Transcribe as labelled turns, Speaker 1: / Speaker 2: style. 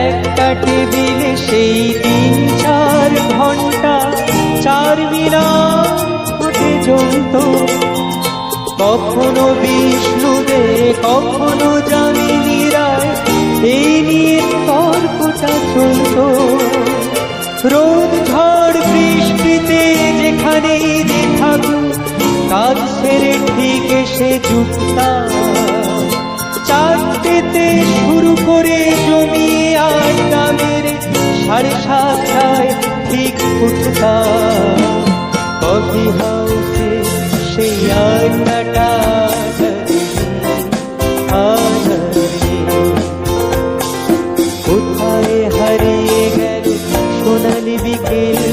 Speaker 1: একটা টেবিলে সেই 3-4 ঘন্টা 4 মিনার ফুটে জ্বলত। কখনো বিষ্ণুদে কখনো যামিনী রায়, এই নিয়ে তর্কটা চলত। রোদ ঝড় বৃষ্টিতে যেখানেই যে থাকুক, কাজ সেরে ঠিক এসে যুক্তা। 4টেতে শুরু করে জমিয়ে আড্ডা মেরে 7:30টায় ঠিক উঠতা। কফি হাউসে সেই আড্ডাটা কোথায় হারিয়ে গেল সোনালি বিকেল